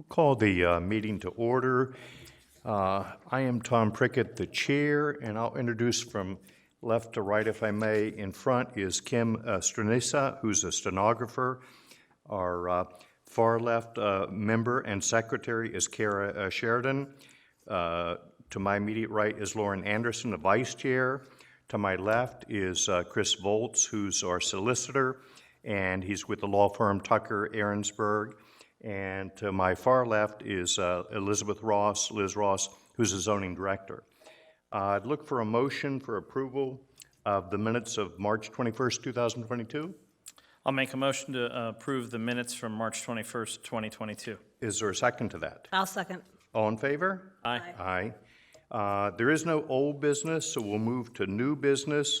Call the meeting to order. I am Tom Prickett, the chair, and I'll introduce from left to right, if I may. In front is Kim Stranisa, who's a stenographer. Our far left member and secretary is Kara Sheridan. To my immediate right is Lauren Anderson, the vice chair. To my left is Chris Volz, who's our solicitor, and he's with the law firm Tucker Aaronsburg. And to my far left is Elizabeth Ross, Liz Ross, who's the zoning director. I'd look for a motion for approval of the minutes of March 21st, 2022. I'll make a motion to approve the minutes from March 21st, 2022. Is there a second to that? I'll second. All in favor? Aye. Aye. There is no old business, so we'll move to new business.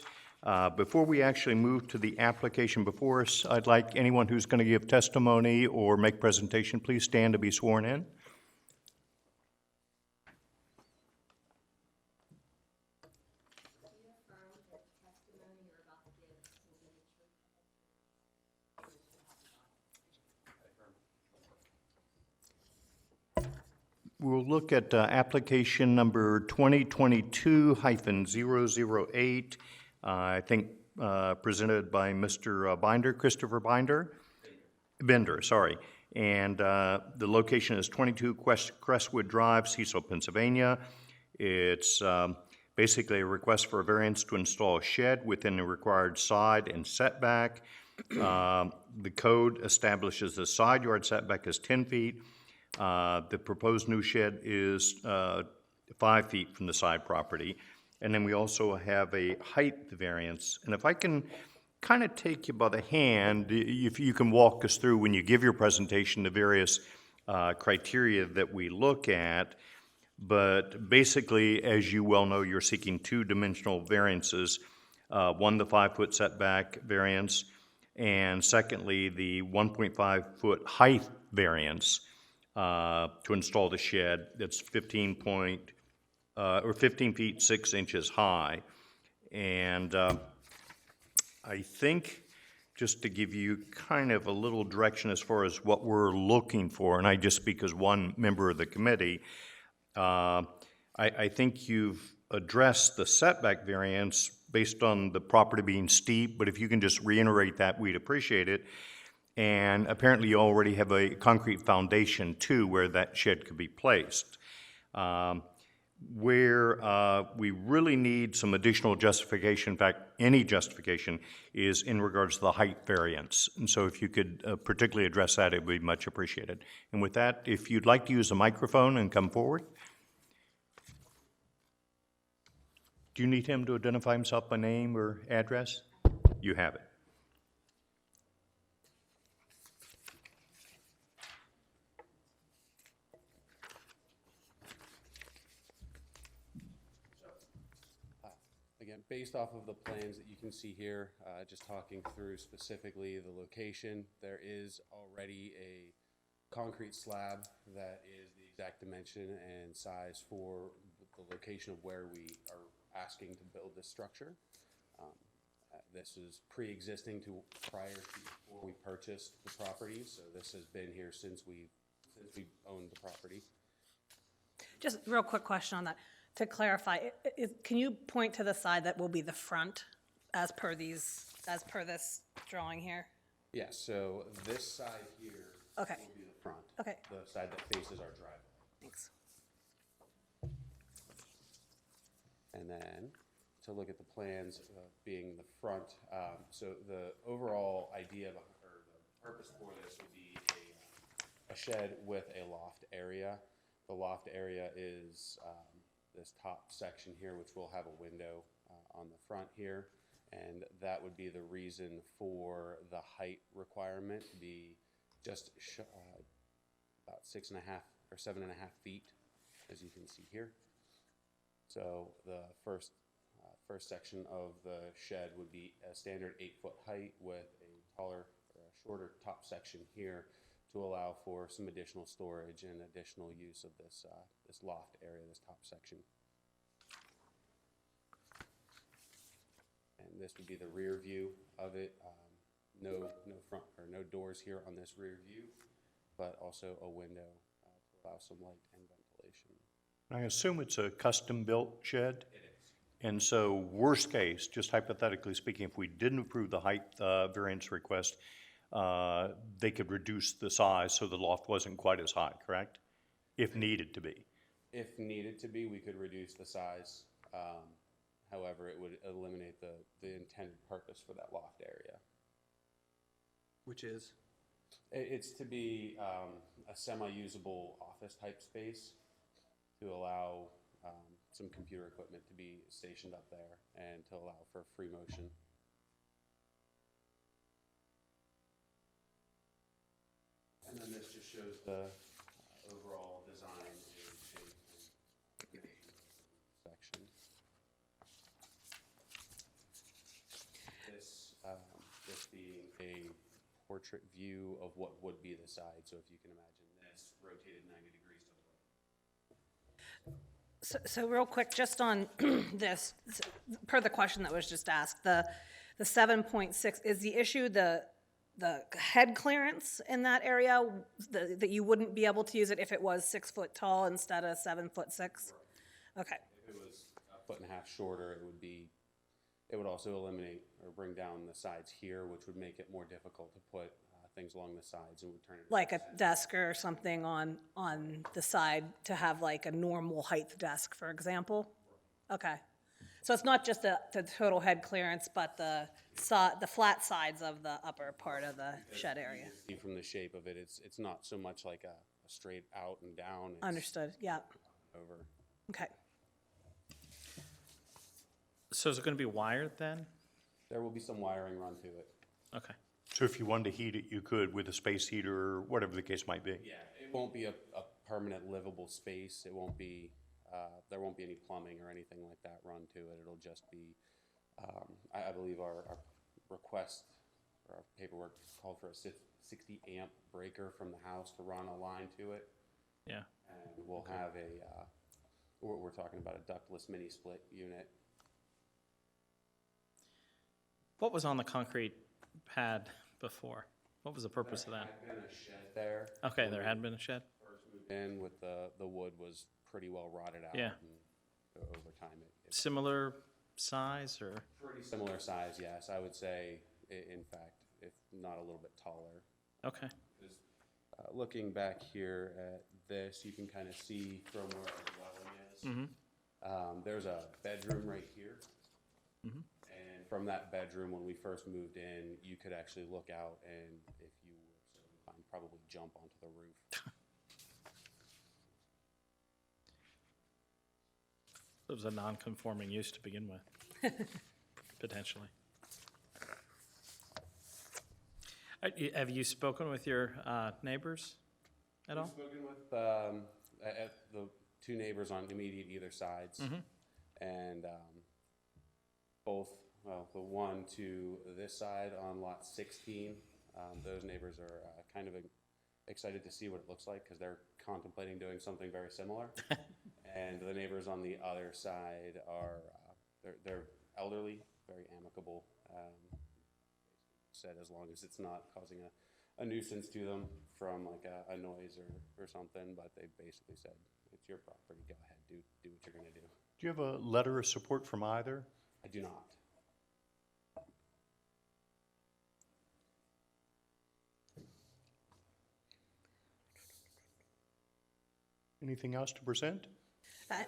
Before we actually move to the application before us, I'd like anyone who's going to give testimony or make presentation, please stand to be sworn in. We'll look at application number 2022-008, I think presented by Mr. Bender, sorry. And the location is 22 Crestwood Drive, Cecil, Pennsylvania. It's basically a request for a variance to install a shed within the required side and setback. The code establishes the side yard setback is 10 feet. The proposed new shed is 5 feet from the side property. And then we also have a height variance. And if I can kind of take you by the hand, if you can walk us through when you give your presentation the various criteria that we look at. But basically, as you well know, you're seeking two-dimensional variances. One, the 5-foot setback variance, and secondly, the 1.5-foot height variance to install the shed that's 15 feet 6 inches high. And I think, just to give you kind of a little direction as far as what we're looking for, and I just speak as one member of the committee, I think you've addressed the setback variance based on the property being steep, but if you can just reiterate that, we'd appreciate it. And apparently you already have a concrete foundation too where that shed could be placed. Where we really need some additional justification, in fact, any justification, is in regards to the height variance. And so if you could particularly address that, it would be much appreciated. And with that, if you'd like to use a microphone and come forward. Do you need him to identify himself by name or address? You have it. Again, based off of the plans that you can see here, just talking through specifically the location, there is already a concrete slab that is the exact dimension and size for the location of where we are asking to build this structure. This is pre-existing to prior to before we purchased the property, so this has been here since we owned the property. Just real quick question on that. To clarify, can you point to the side that will be the front as per this drawing here? Yes, so this side here will be the front. Okay. The side that faces our driveway. Thanks. And then to look at the plans being the front, so the overall idea or the purpose for this would be a shed with a loft area. The loft area is this top section here, which will have a window on the front here, and that would be the reason for the height requirement to be just about 6.5 or 7.5 feet, as you can see here. So the first section of the shed would be a standard 8-foot height with a taller or a shorter top section here to allow for some additional storage and additional use of this this loft area, this top section. And this would be the rear view of it. No front or no doors here on this rear view, but also a window allow some light and ventilation. I assume it's a custom-built shed? It is. And so, worst case, just hypothetically speaking, if we didn't approve the height variance request, they could reduce the size so the loft wasn't quite as high, correct? If needed to be. If needed to be, we could reduce the size. However, it would eliminate the intended purpose for that loft area. Which is? It's to be a semi-usable office type space to allow some computer equipment to be stationed up there and to allow for free motion. And then this just shows the overall design and shape and section. This being a portrait view of what would be the side. So if you can imagine this rotated 90 degrees to the right. So real quick, just on this, per the question that was just asked, the 7.6, is the issue the head clearance in that area, that you wouldn't be able to use it if it was 6 foot tall instead of 7'6"? Okay, If it was a foot and a half shorter, it would also eliminate or bring down the sides here, which would make it more difficult to put things along the sides and would turn it. like a desk or something on the side to have like a normal height desk, for example? Okay. So it's not just the total head clearance, but the flat sides of the upper part of the shed area? See from the shape of it, it's not so much like a straight out and down. It's Understood, yeah, over. okay. So is it going to be wired then? There will be some wiring run to it. Okay. So if you wanted to heat it, you could with a space heater or whatever the case might be. Yeah, it won't be a permanent livable space. It won't be, there won't be any plumbing or anything like that run to it. It'll just be, I believe our request, or our paperwork called for a 60 amp breaker from the house to run a line to it. Yeah. And we'll have we're talking about a ductless mini split unit. What was on the concrete pad before? What was the purpose of that? There had been a shed there. Okay, there had been a shed? First moved in with the wood was pretty well rotted out. Yeah. And over time, it's Similar size or? pretty similar size, yes. I would say, in fact, if not a little bit taller. Okay. Looking back here at this, you can kind of see from where our dwelling is. There's a bedroom right here. And from that bedroom, when we first moved in, you could actually look out and, if you were so inclined, probably jump onto the roof. It was a non-conforming use to begin with, potentially. Have you spoken with your neighbors at all? We've spoken with at the two neighbors on immediate either sides, and both, well, the one to this side on lot 16, those neighbors are kind of excited to see what it looks like because they're contemplating doing something very similar. And the neighbors on the other side are, they're elderly, very amicable. Said as long as it's not causing a nuisance to them from like a noise or something, but they basically said, it's your property, go ahead, do what you're gonna do. Do you have a letter of support from either? I do not. Anything else to present? I-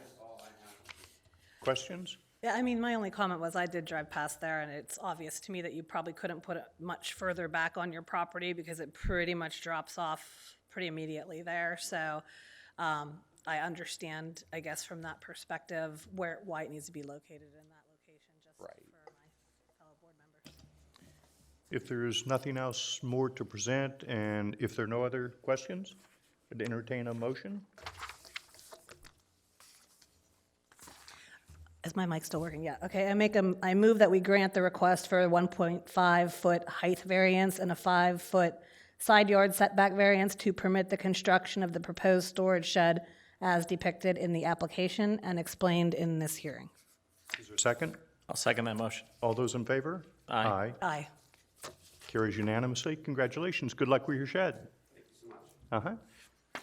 Questions? Yeah, I mean, my only comment was I did drive past there, and it's obvious to me that you probably couldn't put it much further back on your property because it pretty much drops off pretty immediately there. So I understand, I guess, from that perspective, why it needs to be located in that location, just Right. for my fellow board members. If there's nothing else more to present, and if there are no other questions, I'd entertain a motion. Is my mic still working? Yeah, okay, I move that we grant the request for a 1.5-foot height variance and a 5-foot side yard setback variance to permit the construction of the proposed storage shed as depicted in the application and explained in this hearing. Is there a second? I'll second that motion. All those in favor? Aye. Aye. Carries unanimously. Congratulations. Good luck with your shed. Thank you so much. Uh-huh.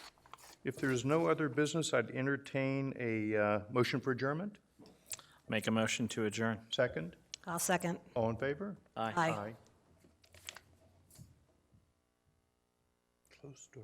If there's no other business, I'd entertain a motion for adjournment. Make a motion to adjourn. Second? I'll second. All in favor? Aye. Aye. Close door.